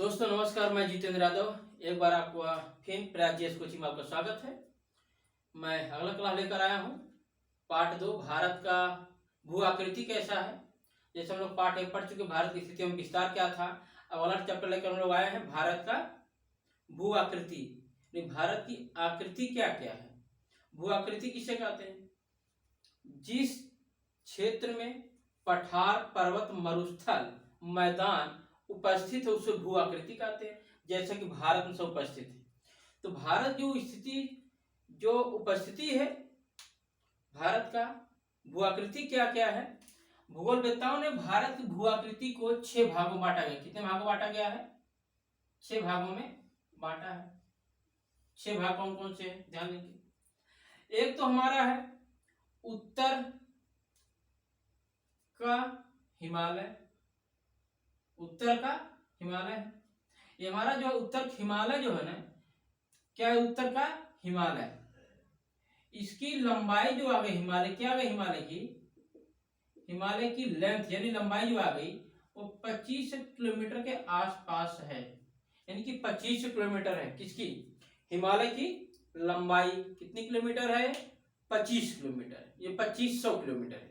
दोस्तों नमस्कार, मैं जितेंद्र यादव एक बार आपको फिर प्रयास जीएस कोचिंग में आपका स्वागत है। मैं अगला क्लास लेकर आया हूँ पार्ट 2 भारत का भू आकृति कैसा है। जैसे हम लोग पार्ट 1 पढ़ चुके भारत की स्थिति में विस्तार क्या था। अब अगला चैप्टर लेकर हम लोग आए हैं भारत का भू आकृति। भारत की आकृति क्या क्या है। भू आकृति किसे कहते हैं? जिस क्षेत्र में पठार पर्वत मरुस्थल मैदान उपस्थित है उसे भू आकृति कहते हैं। जैसे कि भारत में सब उपस्थित है, तो भारत जो स्थिति जो उपस्थिति है भारत का भू आकृति क्या क्या है। भूगोलवेत्ताओं ने भारत की भू आकृति को 6 भागों में बांटा गया। कितने भागों बांटा गया है? 6 भागों में बांटा है। 6 भाग कौन कौन से हैं ध्यान देंगे। एक तो हमारा है उत्तर का हिमालय। उत्तर का हिमालय ये हमारा जो उत्तर हिमालय जो है ना, क्या है? उत्तर का हिमालय। इसकी लंबाई जो आ गई हिमालय, क्या आ गई हिमालय की लेंथ यानी लंबाई जो आ गई वो 25 किलोमीटर के आसपास है। यानी कि 25 किलोमीटर है। किसकी? हिमालय की लंबाई कितनी किलोमीटर है? 25 किलोमीटर। ये 2500 किलोमीटर है।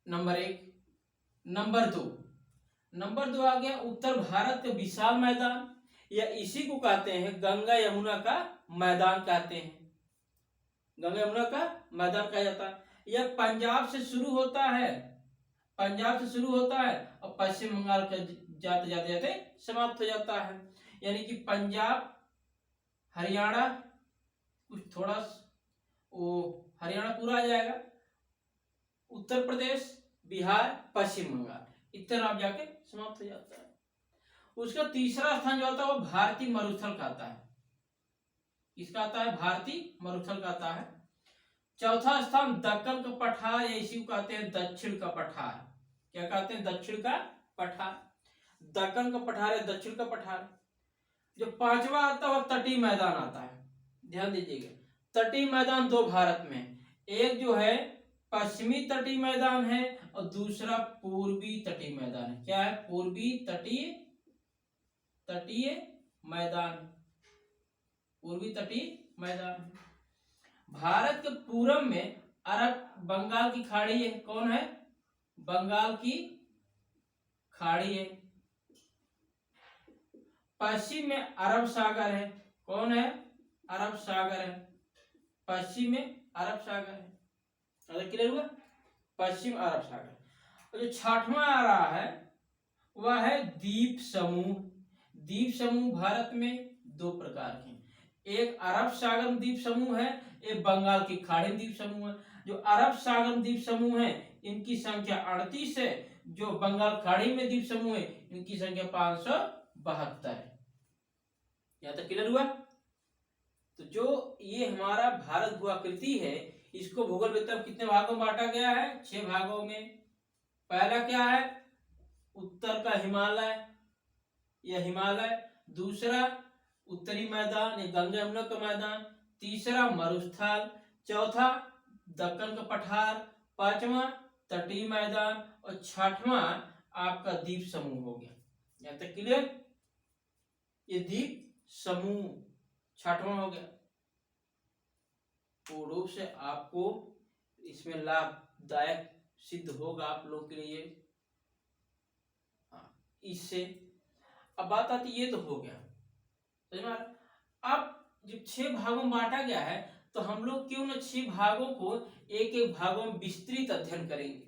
नंबर 1। नंबर दो आ गया उत्तर भारत का विशाल मैदान, या इसी को कहते हैं गंगा यमुना का मैदान कहते हैं। गंगा यमुना का मैदान कहा जाता है। यह पंजाब से शुरू होता है और पश्चिम बंगाल के जाते जाते समाप्त हो जाता है। यानी कि पंजाब हरियाणा कुछ थोड़ा वो हरियाणा पूरा आ जाएगा, उत्तर प्रदेश बिहार पश्चिम बंगाल इतना आप जाके समाप्त हो जाता है। उसका तीसरा स्थान जो आता है वो भारतीय मरुस्थल का आता है। किसका आता है? भारतीय मरुस्थल का आता है। चौथा स्थान दक्कन का पठार, या इसी को कहते हैं दक्षिण का पठार। क्या कहते हैं? दक्षिण का पठार। दक्कन का पठार है दक्षिण का पठार। जो पांचवा आता है वह तटीय मैदान आता है। ध्यान दीजिएगा, तटीय मैदान 2 भारत में, एक जो है पश्चिमी तटीय मैदान है और दूसरा पूर्वी तटीय मैदान है। क्या है? पूर्वी तटीय मैदान। पूर्वी तटीय मैदान। भारत के पूरब में अरब बंगाल की खाड़ी है। कौन है? बंगाल की खाड़ी है। पश्चिम में अरब सागर है। कौन है? अरब सागर है। पश्चिम में अरब सागर है। क्लियर हुआ? पश्चिम अरब सागर। और जो 6वां आ रहा है वह है द्वीप समूह। द्वीप समूह भारत में 2 प्रकार के, एक अरब सागर द्वीप समूह है, एक बंगाल की खाड़ी द्वीप समूह है। जो अरब सागर द्वीप समूह है इनकी संख्या 38 है। जो बंगाल खाड़ी में द्वीप समूह है इनकी संख्या 572 है। यहां तक क्लियर हुआ? तो जो ये हमारा भारत भू आकृति है इसको भूगोलवेत्ता में कितने भागों में बांटा गया है? 6 भागों में। पहला क्या है? उत्तर का हिमालय, यह हिमालय। दूसरा उत्तरी मैदान, ये गंगा यमुना का मैदान। तीसरा मरुस्थल। चौथा दक्कन का पठार। 5वां तटीय मैदान और 6वां आपका द्वीप समूह हो गया। यहां तक क्लियर? ये द्वीप समूह 6वां हो गया। पूर्ण रूप से आपको इसमें लाभदायक सिद्ध होगा आप लोग के लिए। इससे अब बात आती, ये तो हो गया समझ में। अब जब 6 भागों में बांटा गया है तो हम लोग क्यों ना 6 भागों को एक एक भागों में विस्तृत अध्ययन करेंगे।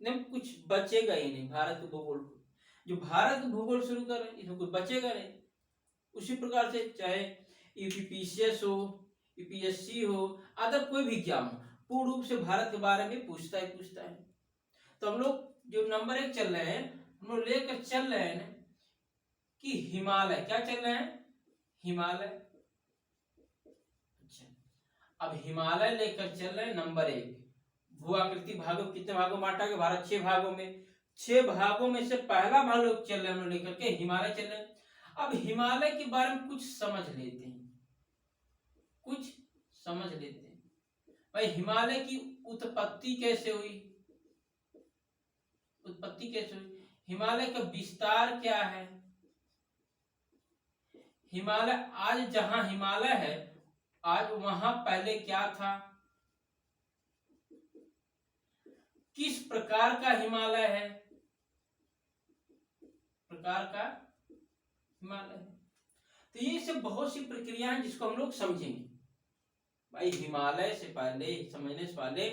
नहीं कुछ बचेगा ही नहीं भारत के भूगोल को। जो भारत के भूगोल शुरू कर रहे हैं इसमें कुछ बचेगा नहीं। उसी प्रकार से चाहे यूपीपीसीएस हो, यूपीएससी हो, अदर कोई भी एग्जाम हो, पूर्ण रूप से भारत के बारे में पूछता है। तो हम लोग जो नंबर 1 चल रहे हैं, हम लोग लेकर चल रहे हैं कि हिमालय। क्या चल रहे हैं? हिमालय। अच्छा, अब हिमालय लेकर चल रहे हैं नंबर 1। भू आकृति भागों कितने भागों बांटा गया? भारत 6 भागों में। 6 भागों में से पहला भाग लोग चल रहे हैं लेकर के हिमालय चल रहे हैं। अब हिमालय के बारे में कुछ समझ लेते हैं। भाई हिमालय की उत्पत्ति कैसे हुई? हिमालय का विस्तार क्या है? हिमालय, आज जहां हिमालय है, आज वहां पहले क्या था? किस प्रकार का हिमालय है? प्रकार का हिमालय है। तो ये सब बहुत सी प्रक्रिया है जिसको हम लोग समझेंगे। भाई हिमालय से पहले, समझने से पहले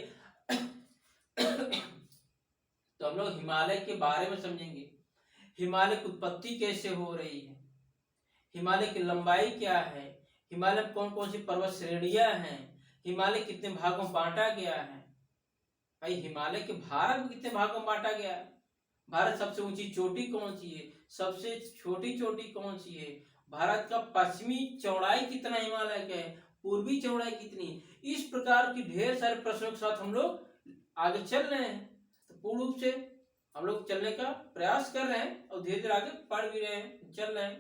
तो हम लोग हिमालय के बारे में समझेंगे। हिमालय की उत्पत्ति कैसे हो रही है, हिमालय की लंबाई क्या है, हिमालय में कौन कौन सी पर्वत श्रेणियां हैं, हिमालय कितने भागों में बांटा गया है। भाई हिमालय के भारत में कितने भागों में बांटा गया है? भारत सबसे ऊंची चोटी कौन सी है, सबसे छोटी चोटी कौन सी है, भारत का पश्चिमी चौड़ाई कितना हिमालय का है, पूर्वी चौड़ाई कितनी। इस प्रकार की ढेर सारे प्रश्नों के साथ हम लोग आगे चल रहे हैं। तो पूर्ण रूप से हम लोग चलने का प्रयास कर रहे हैं और धीरे धीरे आगे पढ़ भी रहे हैं, चल रहे हैं।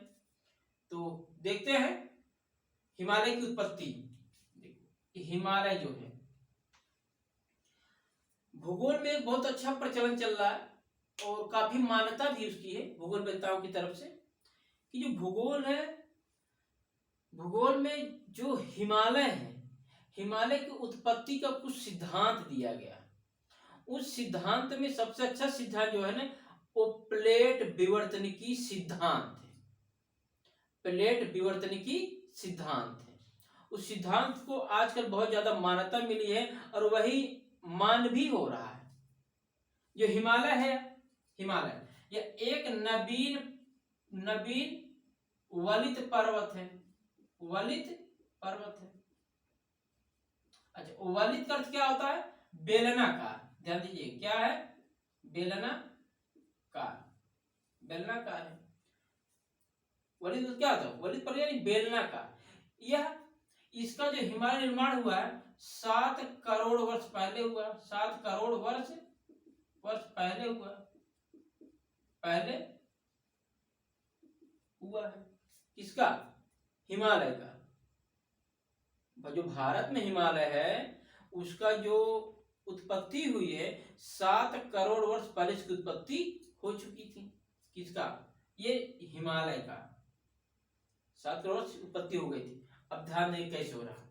तो देखते हैं हिमालय की उत्पत्ति। हिमालय जो है, भूगोल में एक बहुत अच्छा प्रचलन चल रहा है और काफी मान्यता भी उसकी है भूगोल वेत्ताओं की तरफ से, कि जो भूगोल है, भूगोल में जो हिमालय है, हिमालय की उत्पत्ति का कुछ सिद्धांत दिया गया। उस सिद्धांत में सबसे अच्छा सिद्धांत जो है ना, वो प्लेट विवर्तनिकी सिद्धांत है। प्लेट विवर्तनिकी सिद्धांत है। उस सिद्धांत को आजकल बहुत ज्यादा मान्यता मिली है और वही मान भी हो रहा है। जो हिमालय है, हिमालय यह एक नवीन वलित पर्वत है। वलित पर्वत है। अच्छा, वलित का अर्थ क्या होता है? बेलनाकार। ध्यान दीजिए, क्या है? बेलनाकार। बेलनाकार है। वलित क्या होता है? वलित पर्वत यानी बेलनाकार। यह, इसका जो हिमालय निर्माण हुआ है 7 करोड़ वर्ष पहले हुआ। 7 करोड़ वर्ष पहले हुआ है। किसका? हिमालय का। जो भारत में हिमालय है उसका जो उत्पत्ति हुई है 7 करोड़ वर्ष पहले इसकी उत्पत्ति हो चुकी थी। किसका? ये हिमालय का 7 करोड़ वर्ष उत्पत्ति हो गई थी। अब ध्यान दें कैसे हो रहा।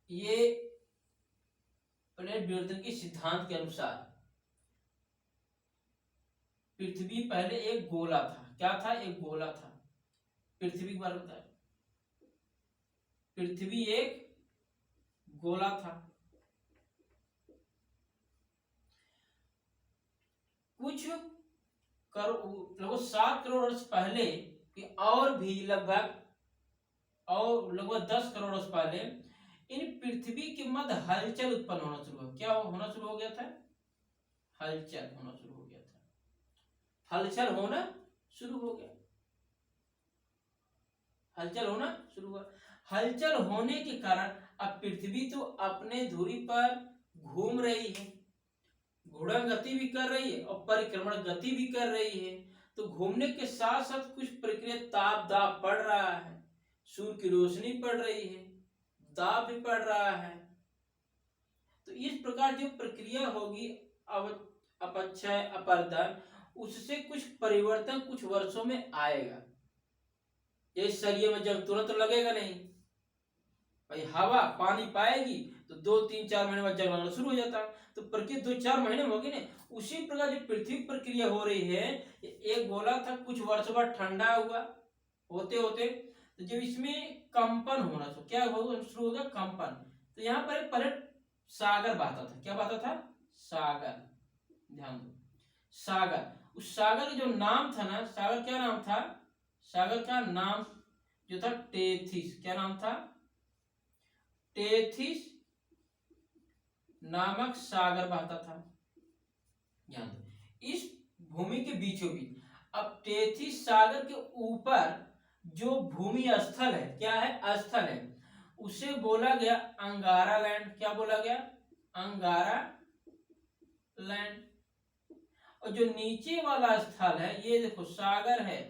ये प्लेट विवर्तन के सिद्धांत के अनुसार पृथ्वी पहले एक गोला था। क्या था? एक गोला था। पृथ्वी के बारे में बताया। पृथ्वी एक गोला था। कुछ लगभग 7 करोड़ वर्ष पहले और भी लगभग 10 करोड़ वर्ष पहले इन पृथ्वी के मध्य हलचल उत्पन्न होना शुरू हुआ। क्या होना शुरू हो गया था? हलचल होना शुरू हो गया था। हलचल होना शुरू हो गया। हलचल होना शुरू हुआ। हलचल होने के कारण अब पृथ्वी तो अपने धुरी पर घूम रही है, घूर्णन गति भी कर रही है और परिक्रमण गति भी कर रही है। तो घूमने के साथ साथ कुछ प्रक्रिया ताप दाब पड़ रहा है, सूर्य की रोशनी पड़ रही है, दाब भी पड़ रहा है। तो इस प्रकार जो प्रक्रिया होगी अपक्षय अपरदन, उससे कुछ परिवर्तन कुछ वर्षों में आएगा। जैसे शरीर में जंग तुरंत लगेगा नहीं। भाई हवा पानी पाएगी तो 2-3-4 महीने बाद जंग लगना शुरू हो जाता है। तो प्रक्रिया 2-4 महीने में होगी ना। उसी प्रकार जो पृथ्वी प्रक्रिया हो रही है, एक गोला था, कुछ वर्ष बाद ठंडा हुआ, होते होते तो जब इसमें कंपन होना शुरू, क्या शुरू हो गया? कंपन। तो यहाँ पर एक पहले सागर बहता था। क्या बहता था? सागर। ध्यान दो, सागर। उस सागर का जो नाम था ना, सागर क्या नाम था? सागर का नाम जो था टेथिस। क्या नाम था? टेथिस नामक सागर बहता था। ध्यान दो, इस भूमि के बीचों बीच। अब टेथिस सागर के ऊपर जो भूमि स्थल है, क्या है? स्थल है, उसे बोला गया अंगारा लैंड। क्या बोला गया? अंगारा लैंड। और जो नीचे वाला स्थल है, ये देखो सागर है।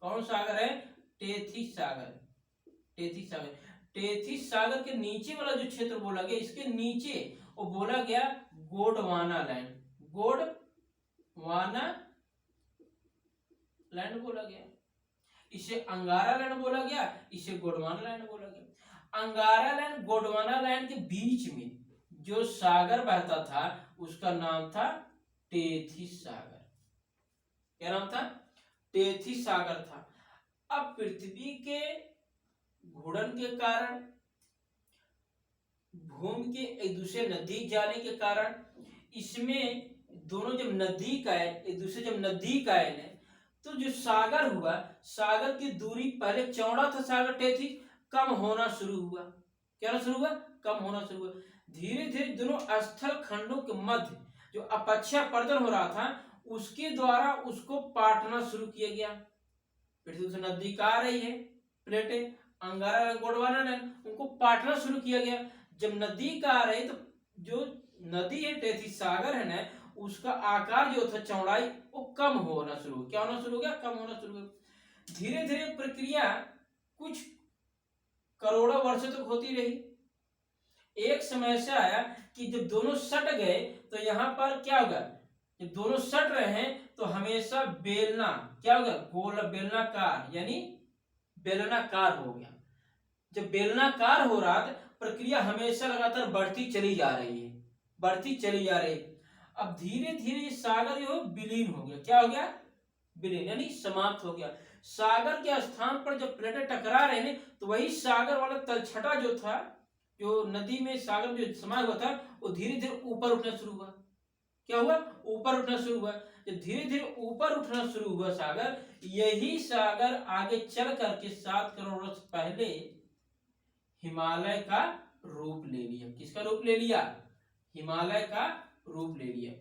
कौन सागर है? टेथिस सागर। टेथिस सागर। टेथिस सागर के नीचे वाला जो क्षेत्र बोला गया, इसके नीचे वो बोला गया गोंडवाना लैंड। गोंडवाना लैंड बोला गया, इसे अंगारा लैंड बोला गया, इसे गोंडवाना लैंड बोला गया। अंगारा लैंड गोंडवाना लैंड के बीच में जो सागर बहता था उसका नाम था टेथिस सागर। क्या नाम था? टेथिस सागर था। अब पृथ्वी के घूर्णन के कारण, भूमि के एक दूसरे नजदीक जाने के कारण, इसमें दोनों जब नजदीक आए, एक दूसरे जब नजदीक आए ने, तो जो सागर हुआ, सागर की दूरी पहले चौड़ा था सागर टेथिस, कम होना शुरू हुआ। क्या होना शुरू हुआ? कम होना शुरू हुआ। धीरे धीरे दोनों स्थल खंडों के मध्य जो अपक्षय पर्दन हो रहा था उसके द्वारा उसको पाटना शुरू किया गया। पृथ्वी से नजदीक आ रही है प्लेटें, अंगारा गोंडवाना ने उनको पाटना शुरू किया गया। जब नजदीक आ रही तो जो नदी है टेथिस सागर है ना, उसका आकार जो था, चौड़ाई, वो कम होना शुरू हो। क्या होना शुरू हो गया? कम होना शुरू हो गया। धीरे धीरे प्रक्रिया कुछ करोड़ों वर्षों तक होती रही। एक समय ऐसा आया कि जब दोनों सट गए तो यहाँ पर क्या होगा, जब दोनों सट रहे हैं तो हमेशा बेलना क्या होगा, गोल बेलनाकार, यानी बेलनाकार हो गया। जब बेलनाकार हो रहा था, प्रक्रिया हमेशा लगातार बढ़ती चली जा रही है, बढ़ती चली जा रही है। अब धीरे धीरे सागर जो विलीन हो गया। क्या हो गया? विलीन, यानी समाप्त हो गया। सागर के स्थान पर जब प्लेटें टकरा रहे हैं तो वही सागर वाला तलछटा जो था, जो नदी में सागर में जो समा हुआ था, वो धीरे धीरे ऊपर उठना शुरू हुआ। क्या हुआ? ऊपर उठना शुरू हुआ। जब धीरे धीरे ऊपर उठना शुरू हुआ सागर, यही सागर आगे चल करके 7 करोड़ वर्ष पहले हिमालय का रूप ले लिया। किसका रूप ले लिया? हिमालय का रूप ले लिया।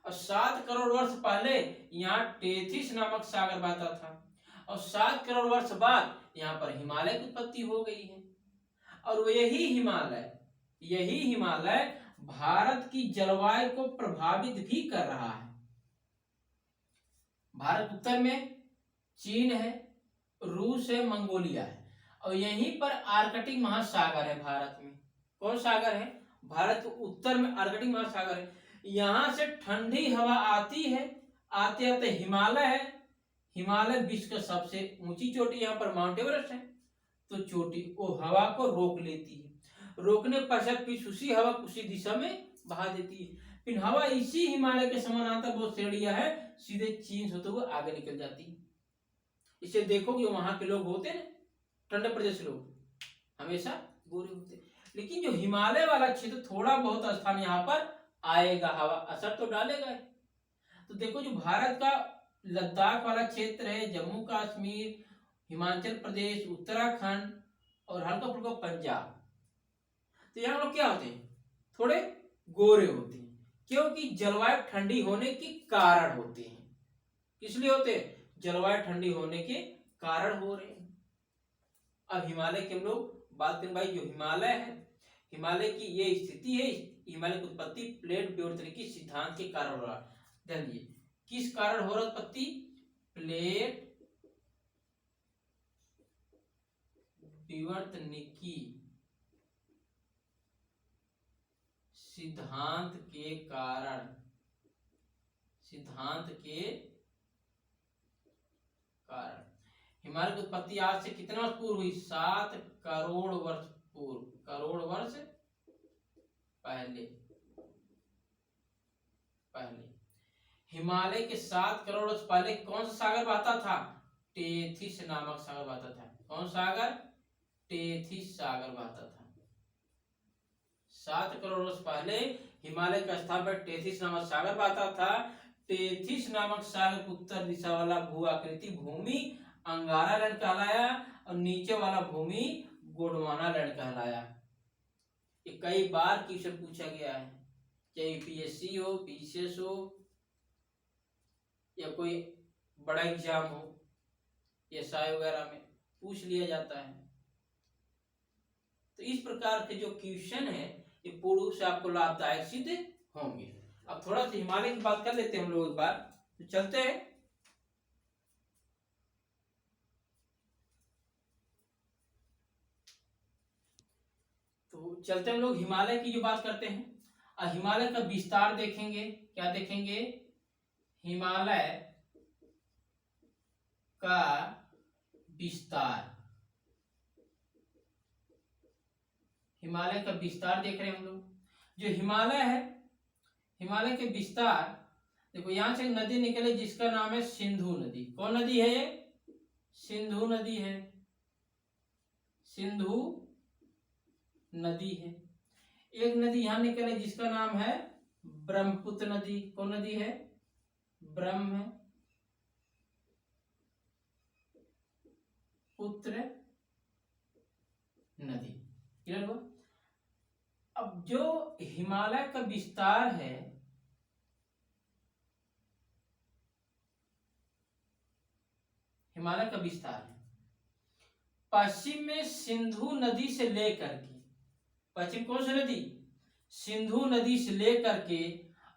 और 7 करोड़ वर्ष पहले यहाँ टेथिस नामक सागर बहता था, और 7 करोड़ वर्ष बाद यहाँ पर हिमालय की उत्पत्ति हो गई है। और यही हिमालय भारत की जलवायु को प्रभावित भी कर रहा है। भारत उत्तर में चीन है, रूस है, मंगोलिया है, और यहीं पर आर्कटिक महासागर है भारत में। कौन सागर है? भारत के उत्तर में आर्कटिक महासागर है। यहां से ठंडी हवा आती है, आते आते हिमालय है। हिमालय विश्व का सबसे ऊंची चोटी, यहाँ पर माउंट एवरेस्ट है। तो चोटी वो हवा को रोक लेती है, रोकने पश्चात फिर उसी हवा को उसी दिशा में बहा देती है। फिर हवा इसी हिमालय के समानांतर बहुत श्रेणियां है, सीधे चीन होते हुए आगे निकल जाती है। इसे देखोगे वहां के लोग होते हैं ठंडे प्रदेश लोग हमेशा गोरे होते, लेकिन जो हिमालय वाला क्षेत्र थोड़ा बहुत स्थान यहाँ पर आएगा, हवा असर तो डालेगा। तो देखो जो भारत का लद्दाख वाला क्षेत्र है, जम्मू कश्मीर, हिमाचल प्रदेश, उत्तराखंड और हल्का फुल्का पंजाब, तो यहाँ लोग क्या होते हैं? थोड़े गोरे होते हैं, क्योंकि जलवायु ठंडी होने के कारण होते हैं। किस लिए होते हैं? जलवायु ठंडी होने के कारण हो रहे हैं। अब हिमालय की हम लोग बात करें भाई, जो हिमालय है, हिमालय की ये स्थिति है, हिमालय की उत्पत्ति प्लेट विवर्तन के सिद्धांत के कारण हो रहा है। ध्यान दीजिए, किस कारण हो रहा उत्पत्ति? प्लेट विवर्तनिकी सिद्धांत के कारण, हिमालय की उत्पत्ति आज से कितना वर्ष पूर्व हुई? 7 करोड़ वर्ष पूर्व, करोड़ वर्ष पहले हिमालय के 7 करोड़ वर्ष पहले कौन सा सागर बहता था? टेथिस नामक सागर बहता था। कौन सागर? टेथिस सागर बहता था। 7 करोड़ वर्ष पहले हिमालय का स्थान पर टेथिस नामक सागर बहता था। टेथिस नामक सागर के उत्तर दिशा वाला भू आकृति भूमि अंगारा लैंड कहलाया, और नीचे वाला भूमि गोंडवाना लैंड कहलाया। ये कई बार क्वेश्चन पूछा गया है, चाहे यूपीएससी हो, पीसीएस हो, या कोई बड़ा एग्जाम हो, एसआई वगैरह में पूछ लिया जाता है। तो इस प्रकार के जो क्वेश्चन है ये पूर्ण रूप से आपको लाभदायक सिद्ध होंगे। अब थोड़ा सा हिमालय की बात कर लेते हैं हम लोग एक बार, तो चलते हैं। तो चलते हम लोग हिमालय की जो बात करते हैं, हिमालय का विस्तार देखेंगे। क्या देखेंगे? हिमालय का विस्तार, हिमालय का विस्तार देख रहे हैं हम लोग। जो हिमालय है, हिमालय के विस्तार, देखो यहां से एक नदी निकले जिसका नाम है सिंधु नदी। कौन नदी है ये? सिंधु नदी है, सिंधु नदी है। एक नदी यहां निकले जिसका नाम है ब्रह्मपुत्र नदी। कौन नदी है? ब्रह्मपुत्र नदी। क्लियर हुआ? अब जो हिमालय का विस्तार है, हिमालय का विस्तार है पश्चिम में सिंधु नदी से लेकर के, पश्चिम कौन सी नदी? सिंधु नदी से लेकर के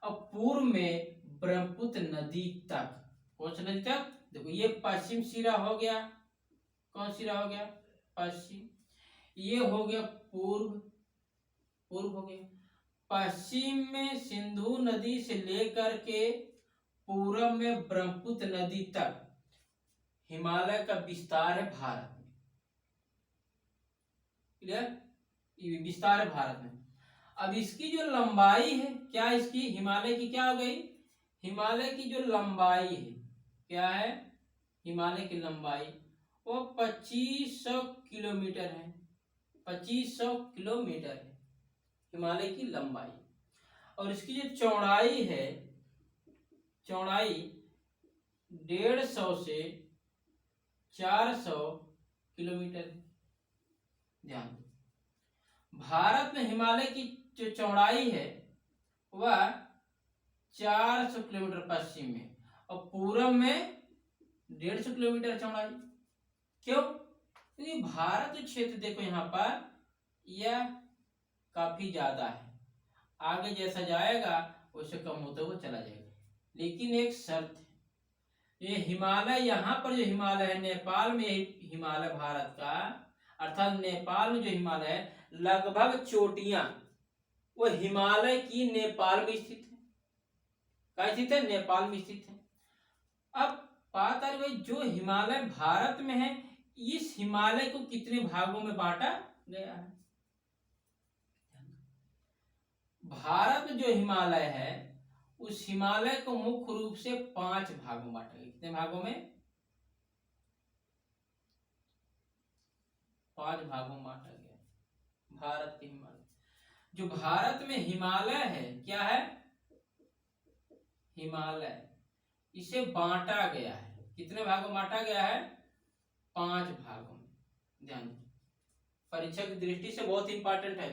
अब पूर्व में ब्रह्मपुत्र नदी तक। कौन सी नदी तक? देखो ये पश्चिम सिरा हो गया। कौन सिरा हो गया? पश्चिम। ये हो गया पूर्व, पूर्व हो गया। पश्चिम में सिंधु नदी से लेकर के पूर्व में ब्रह्मपुत्र नदी तक हिमालय का विस्तार है भारत में। क्लियर? ये विस्तार है भारत में। अब इसकी जो लंबाई है, क्या इसकी हिमालय की क्या हो गई? हिमालय की जो लंबाई है, क्या है? हिमालय की लंबाई वो 2500 किलोमीटर है। 2500 किलोमीटर है हिमालय की लंबाई। और इसकी जो चौड़ाई है, चौड़ाई 150 से 400 किलोमीटर है। ध्यान दो, भारत में हिमालय की जो चौड़ाई है वह 400 किलोमीटर पश्चिम में और पूर्व में 150 किलोमीटर चौड़ाई। क्यों? क्योंकि भारत जो क्षेत्र देखो यहाँ पर यह काफी ज्यादा है, आगे जैसा जाएगा उससे कम होता हुआ चला जाएगा। लेकिन एक शर्त है, ये हिमालय यहाँ पर जो हिमालय है, नेपाल में हिमालय भारत का, अर्थात नेपाल में जो हिमालय है लगभग चोटियां वो हिमालय की नेपाल में स्थित है। कहाँ स्थित है? नेपाल में स्थित है। अब बात आ रही जो हिमालय भारत में है, इस हिमालय को कितने भागों में बांटा गया है? भारत में जो हिमालय है उस हिमालय को मुख्य रूप से 5 भागों में बांटा गया। कितने भागों में? 5 भागों में बांटा गया भारत के हिमालय। जो भारत में हिमालय है, क्या है? हिमालय, इसे बांटा गया है। कितने भागों में बांटा गया है? 5 भागों में। ध्यान दो, परीक्षा की दृष्टि से बहुत इंपॉर्टेंट है।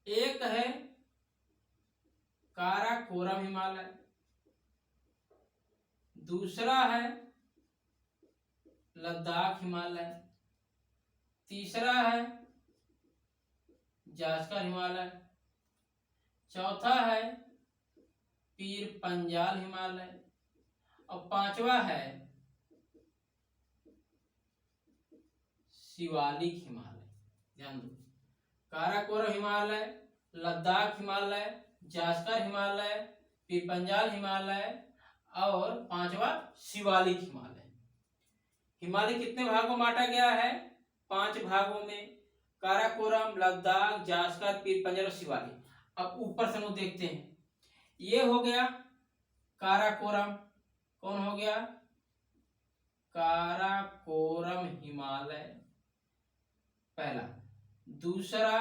एक है काराकोरम हिमालय, दूसरा है लद्दाख हिमालय, तीसरा है जास्कर हिमालय, चौथा है पीर पंजाल हिमालय और 5वां है शिवालिक हिमालय। ध्यान दो, काराकोरम हिमालय, लद्दाख हिमालय, जास्कर हिमालय, पीर पंजाल हिमालय और 5वां शिवालिक हिमालय। हिमालय कितने भागों में बांटा गया है? 5 भागों में। काराकोरम, लद्दाख, जास्कर, पीर पंजाल और शिवालिक। अब ऊपर से हम देखते हैं, ये हो गया काराकोरम। कौन हो गया? काराकोरम हिमालय पहला। दूसरा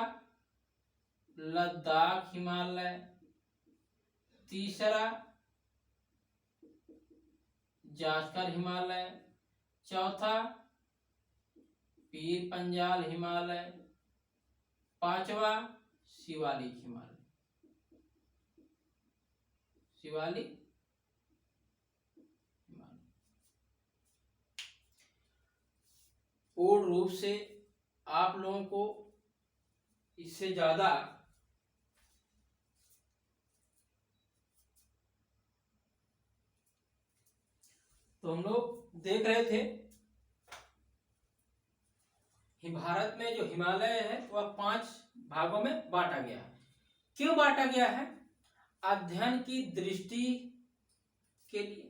लद्दाख हिमालय, तीसरा जास्कर हिमालय, चौथा पीर पंजाल हिमालय, 5वां शिवालिक हिमालय। शिवालिक हिमालय पूर्ण रूप से आप लोगों को इससे ज्यादा तो हम लोग देख रहे थे कि भारत में जो हिमालय है वह 5 भागों में बांटा गया है। क्यों बांटा गया है? अध्ययन की दृष्टि के लिए,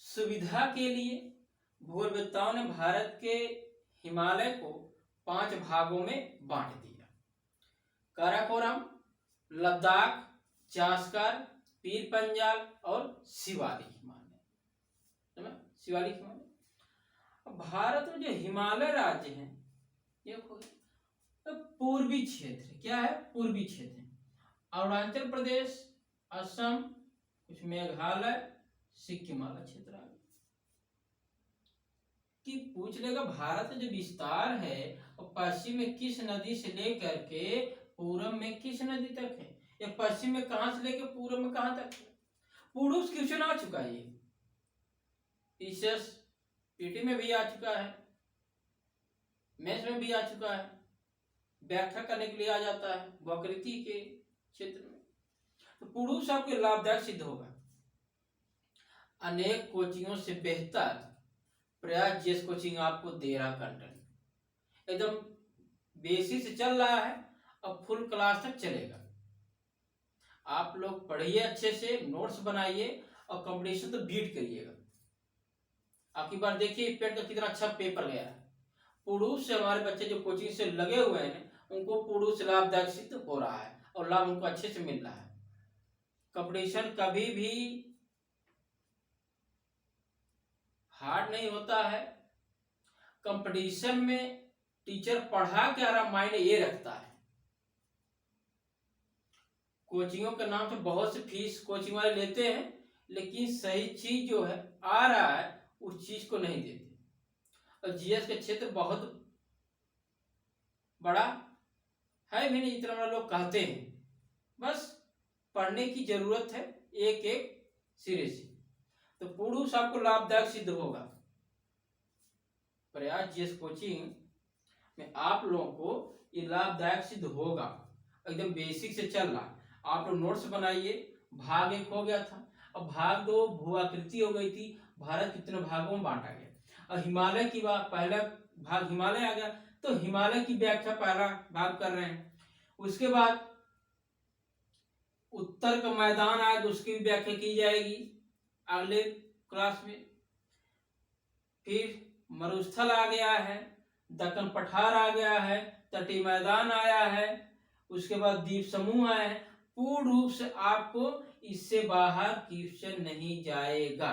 सुविधा के लिए भूगोलवेत्ताओं ने भारत के हिमालय को 5 भागों में बांट दिया। काराकोरम, लद्दाख, जास्कर, पीर पंजाल और शिवालिक हिमालय। शिवालिक हिमालय। भारत में जो हिमालय राज्य है ये पूर्वी क्षेत्र, क्या है? पूर्वी क्षेत्र। अरुणाचल प्रदेश, असम, कुछ मेघालय, सिक्किम वाला क्षेत्र आ गया। कि पूछ लेगा भारत जो विस्तार है और पश्चिम में किस नदी से लेकर के पूर्व में किस नदी तक है, या पश्चिम में कहां से लेकर पूर्व में कहां तक है? पूर्व क्वेश्चन आ चुका है, ये पीटी में भी आ चुका है, मैथ्स में भी आ चुका है, व्याख्या करने के लिए आ जाता है वक्रीति के क्षेत्र में। तो पूर्व आपके लाभदायक सिद्ध होगा। अनेक कोचिंगों से बेहतर प्रयास जीएस कोचिंग आपको दे रहा कंटेंट एकदम बेसिक से चल रहा है, अब फुल क्लास तक चलेगा। आप लोग पढ़िए अच्छे से, नोट्स बनाइए और कंपटीशन तो बीट करिएगा। आपकी बार देखिए पेट का कितना अच्छा पेपर गया है। पूर्व से हमारे बच्चे जो कोचिंग से लगे हुए हैं उनको पूर्व से लाभदायक सिद्ध हो रहा है और लाभ उनको अच्छे से मिल रहा है। कंपटीशन कभी भी हार्ड नहीं होता है। कंपटीशन में टीचर पढ़ा के आराम मायने ये रखता है। कोचिंगों के नाम से बहुत से फीस कोचिंग वाले लेते हैं, लेकिन सही चीज जो है आ रहा है उस चीज को नहीं देते। और जीएस के क्षेत्र बहुत बड़ा है भी नहीं जितना बड़ा लोग कहते हैं, बस पढ़ने की जरूरत है एक एक सिरे से। तो पूर्व आपको लाभदायक सिद्ध होगा। प्रयास जीएस कोचिंग में आप लोगों को ये लाभदायक सिद्ध होगा। एकदम बेसिक से चल रहा। आप लोग नोट्स बनाइए। भाग 1 हो गया था, अब भाग 2 भू-आकृति हो गई थी। भारत कितने भागों में बांटा गया, और हिमालय की बात, पहला भाग हिमालय आ गया तो हिमालय की व्याख्या पहला भाग कर रहे हैं। उसके बाद उत्तर का मैदान आया तो उसकी भी व्याख्या की जाएगी अगले क्लास में। फिर मरुस्थल आ गया है, दक्कन पठार आ गया है, तटीय मैदान आया है, उसके बाद द्वीप समूह आया है। पूर्ण रूप से आपको इससे बाहर क्वेश्चन नहीं जाएगा,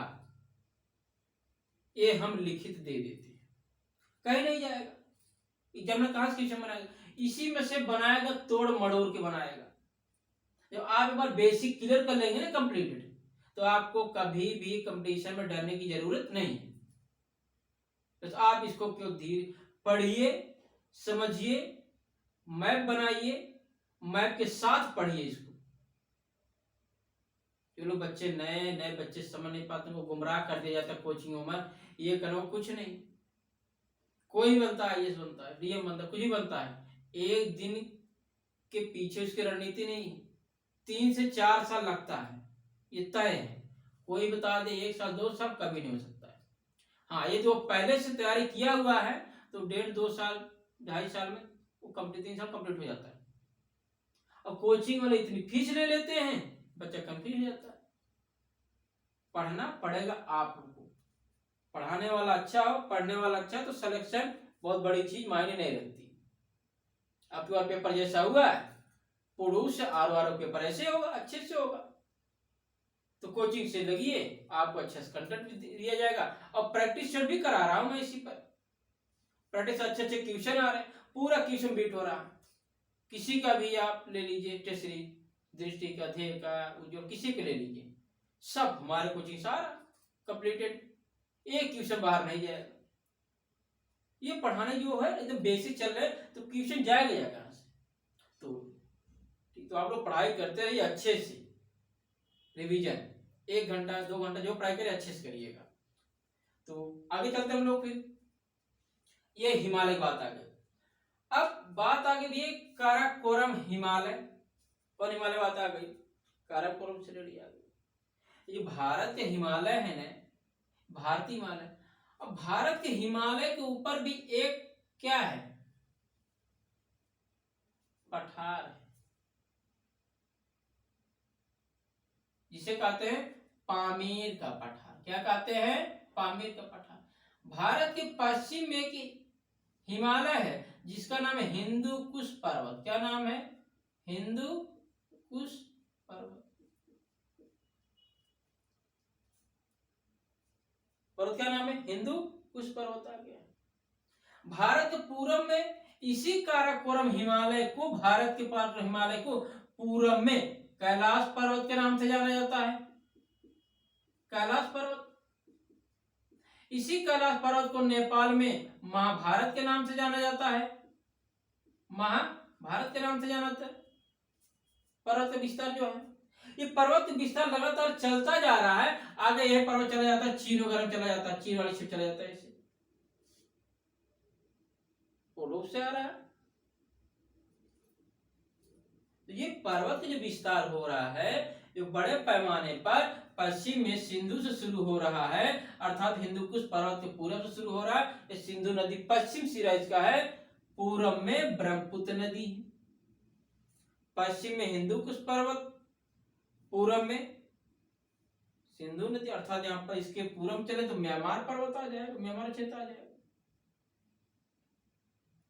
ये हम लिखित दे देते हैं, कहीं नहीं जाएगा। एग्जाम में कहां से क्वेश्चन बनाएगा? इसी में से बनाएगा, तोड़ मड़ोड़ के बनाएगा। जब आप एक बार बेसिक क्लियर कर लेंगे ना कंप्लीटेड, तो आपको कभी भी कंपटीशन में डरने की जरूरत नहीं है। तो आप इसको क्यों धीरे पढ़िए, समझिए, मैप बनाइए, मैप के साथ पढ़िए इसको। जो लोग बच्चे नए बच्चे समझ नहीं पाते, वो गुमराह कर दिया जाता है कोचिंगों में। ये करो कुछ नहीं, कोई बनता है, आईएएस बनता है, डीएम बनता है, कुछ ही बनता है। एक दिन के पीछे उसकी रणनीति नहीं है, 3 से 4 साल लगता है, ये तय है। कोई बता दे 1 साल 2 साल, कभी नहीं हो सकता है। हाँ, ये जो पहले से तैयारी किया हुआ है तो 1.5-2 साल 2.5 साल में वो कंप्लीट, 3 साल कंप्लीट हो जाता है। और कोचिंग वाले इतनी फीस ले लेते हैं, बच्चा कंफ्यूज हो जाता है। पढ़ना पड़ेगा आपको, पढ़ाने वाला अच्छा हो, पढ़ने वाला अच्छा तो सिलेक्शन बहुत बड़ी चीज मायने नहीं रखती। आपके बार पेपर जैसा हुआ है, पूर्व से आर पेपर ऐसे होगा, अच्छे से होगा। तो कोचिंग से लगिए, आपको अच्छा से कंटेंट दिया जाएगा। और प्रैक्टिस सेट भी करा रहा हूं मैं इसी पर। प्रैक्टिस अच्छे क्वेश्चन आ रहे हैं, पूरा क्वेश्चन बीट हो रहा है। किसी का भी आप ले लीजिए, टेस्ट सीरीज, दृष्टि का, ध्येय का, उज्ज्वल, किसी के ले लीजिए, सब हमारे कोचिंग सारा कंप्लीटेड, एक क्वेश्चन बाहर नहीं जाएगा। ये पढ़ाने जो है एकदम बेसिक चल रहे, तो क्वेश्चन जाएगा कहां से? तो आप लोग पढ़ाई करते रहिए अच्छे से, रिवीजन 1 घंटा 2 घंटा जो पढ़ाई करें अच्छे से करिएगा। तो आगे चलते हम लोग। फिर ये हिमालय की बात आ गई। अब बात आ गई ये काराकोरम हिमालय। कौन हिमालय बात आ गई? काराकोरम से रेडी आ गई। ये भारत के हिमालय है ना, भारतीय हिमालय। अब भारत के हिमालय के ऊपर भी एक क्या है? पठार है, जिसे कहते हैं पामीर का पठार। क्या कहते हैं? पामीर का पठार। भारत के पश्चिम में की हिमालय है जिसका नाम है हिंदू कुश पर्वत। क्या नाम है? हिंदू कुश पर्वत। पर्वत क्या नाम है? हिंदू कुश पर्वत आ गया। भारत के पूरब में इसी काराकोरम हिमालय को, भारत के पास हिमालय को पूरब में कैलाश पर्वत के नाम से जाना जाता है। कैलाश पर्वत। इसी कैलाश पर्वत को नेपाल में महाभारत के नाम से जाना जाता है। महाभारत के नाम से जाना जाता है। पर्वत का विस्तार जो है, ये पर्वत विस्तार लगातार चलता जा रहा है। आगे यह पर्वत चला जाता है, चीन वगैरह चला जाता है, चीन वाली शिप चला जाता है, ऐसे रूप से आ रहा है। तो ये पर्वत जो विस्तार हो रहा है, जो बड़े पैमाने पर पश्चिम में सिंधु से शुरू हो रहा है, अर्थात हिंदू कुश पर्वत के पूरब से शुरू हो रहा है। ये सिंधु नदी पश्चिम सिरा इसका है, पूरब में ब्रह्मपुत्र नदी, पश्चिम में हिंदू कुश पर्वत, पूरब में सिंधु नदी। अर्थात यहाँ पर इसके पूरब चले तो म्यांमार पर्वत आ जाएगा, म्यांमार क्षेत्र आ जाएगा।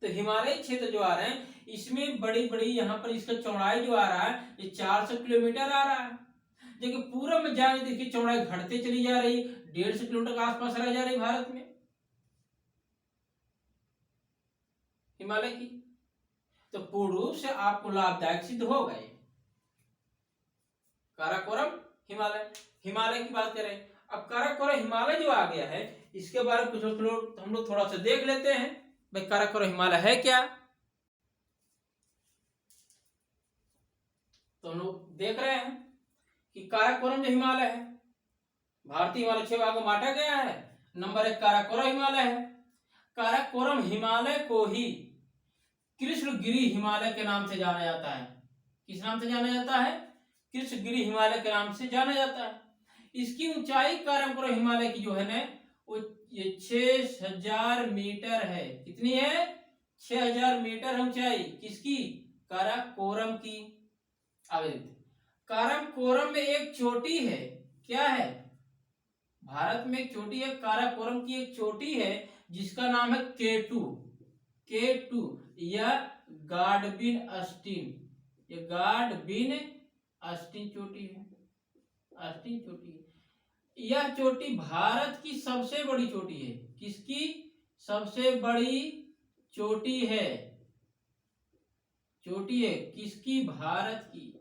तो हिमालय क्षेत्र जो आ रहे हैं इसमें बड़ी बड़ी यहाँ पर इसका चौड़ाई जो आ रहा है ये 400 किलोमीटर आ रहा है। जबकि पूरब में जाएंगे देखिए चौड़ाई घटते चली जा रही, 150 किलोमीटर के आसपास रह जा रही भारत में हिमालय की। तो पूर्ण रूप से आपको लाभदायक सिद्ध हो गए काराकोरम हिमालय। हिमालय की बात करें, अब काराकोरम हिमालय जो आ गया है इसके बारे में कुछ हम लोग थोड़ा सा देख लेते हैं। भाई काराकोरम हिमालय है क्या? तो हम लोग देख रहे हैं कि काराकोरम जो हिमालय है, भारतीय हिमालय 6 भागों में बांटा गया है। नंबर 1 काराकोरम हिमालय है। काराकोरम हिमालय को ही कृष्णगिरी हिमालय के नाम से जाना जाता है। किस नाम से जाना जाता है? कृष्णगिरी हिमालय के नाम से जाना जाता है। इसकी ऊंचाई काराकोरम हिमालय की जो है ना वो ये 6000 मीटर है। कितनी है? 6000 मीटर ऊंचाई। किसकी? काराकोरम की। आगे काराकोरम में एक चोटी है। क्या है? भारत में एक चोटी है, काराकोरम की एक चोटी है जिसका नाम है K2। K2 या गाडबिन अस्टीन, ये गाडबिन अस्टीन चोटी है। अस्टीन चोटी है। यह चोटी भारत की सबसे बड़ी चोटी है। किसकी सबसे बड़ी चोटी है? चोटी है किसकी? भारत की।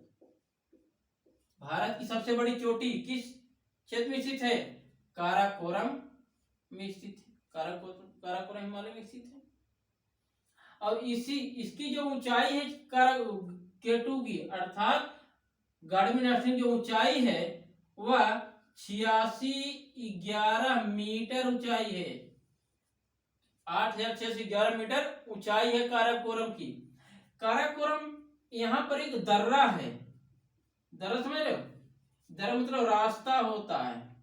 भारत की सबसे बड़ी चोटी किस क्षेत्र में स्थित है? काराकोरम में स्थित है। काराकोरम हिमालय में स्थित है। और इसकी जो ऊंचाई है K2 की अर्थात गाडबिन अस्टीन जो ऊंचाई है वह 8611 मीटर ऊंचाई है। 8611 मीटर ऊंचाई है काराकोरम की। काराकोरम यहाँ पर एक दर्रा है। दर्रा समझ रहे हो? दर्रा मतलब रास्ता होता है।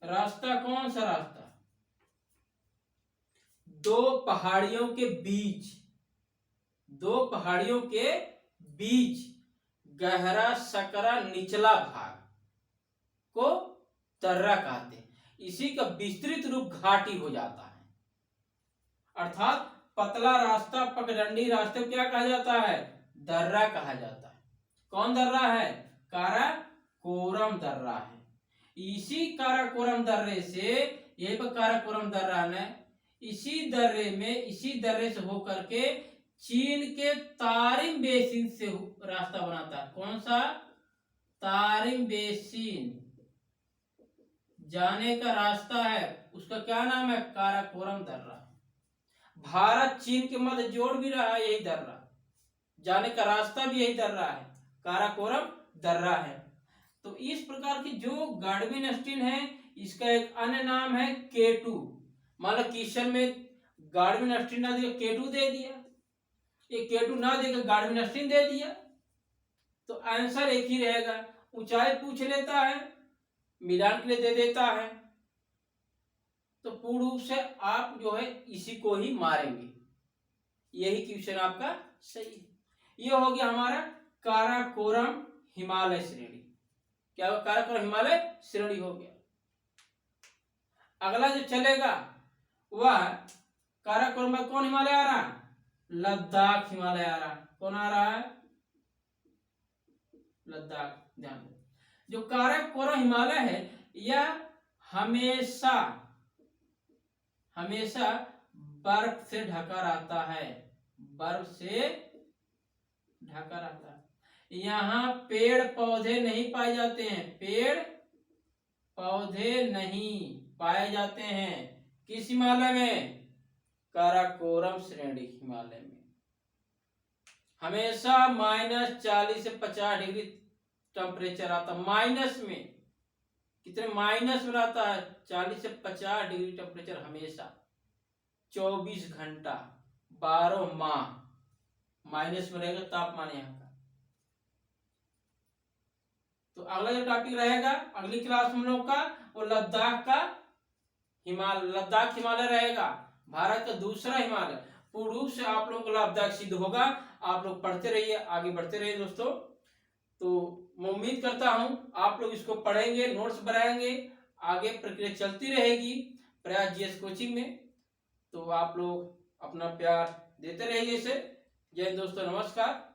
रास्ता कौन सा रास्ता? दो पहाड़ियों के बीच, दो पहाड़ियों के बीच गहरा सकरा निचला भाग को दर्रा कहते हैं। इसी का विस्तृत रूप घाटी हो जाता है। अर्थात पतला रास्ता, पगडंडी रास्ते को क्या कहा जाता है? दर्रा कहा जाता है। कौन दर्रा है? काराकोरम दर्रा है। इसी काराकोरम दर्रे से, यही पर काराकोरम दर्रा है, इसी दर्रे से होकर के चीन के तारिम बेसिन से रास्ता बनाता है। कौन सा? तारिम बेसिन जाने का रास्ता है, उसका क्या नाम है? काराकोरम दर्रा। भारत चीन के मध्य जोड़ भी रहा है यही दर्रा, जाने का रास्ता भी यही दर्रा है, काराकोरम दर्रा है। तो इस प्रकार की जो गाडबिन अस्टीन है इसका एक अन्य नाम है K2। मान लो क्वेश्चन में गाडबिन अस्टीन ना देकर K2 दे दिया, ये K2 ना देकर गाडबिन अस्टीन दे दिया तो आंसर एक ही रहेगा। ऊंचाई पूछ लेता है, मिलान के लिए दे देता है, तो पूर्ण रूप से आप जो है इसी को ही मारेंगे। यही क्वेश्चन आपका सही है। ये हो गया हमारा काराकोरम हिमालय श्रेणी। क्या हुआ, काराकोरम हिमालय श्रेणी हो गया। अगला जो चलेगा वह काराकोरम में कौन हिमालय आ रहा है, लद्दाख हिमालय आ रहा है। कौन आ रहा है, लद्दाख। ध्यान दो, जो काराकोरम हिमालय है यह हमेशा हमेशा बर्फ से ढका रहता है, बर्फ से ढका रहता है। यहाँ पेड़ पौधे नहीं पाए जाते हैं, पेड़ पौधे नहीं पाए जाते हैं। किस हिमालय में, काराकोरम श्रेणी हिमालय में। हमेशा -40 से 50 डिग्री टेम्परेचर आता, माइनस में कितने, माइनस में रहता है 40 से 50 डिग्री टेम्परेचर हमेशा, 24 घंटा 12 माह माइनस में रहेगा तापमान यहाँ का। तो अगला जो टॉपिक रहेगा अगली क्लास हम लोग का वो लद्दाख का लद्दाख हिमालय रहेगा, भारत का दूसरा हिमालय। पूर्ण रूप से आप लोगों को लाभदायक सिद्ध होगा। आप लोग पढ़ते रहिए, आगे बढ़ते रहिए दोस्तों। तो मैं उम्मीद करता हूं आप लोग इसको पढ़ेंगे, नोट्स बनाएंगे, आगे प्रक्रिया चलती रहेगी प्रयास जीएस कोचिंग में। तो आप लोग अपना प्यार देते रहिए इसे। जय हिंद दोस्तों, नमस्कार।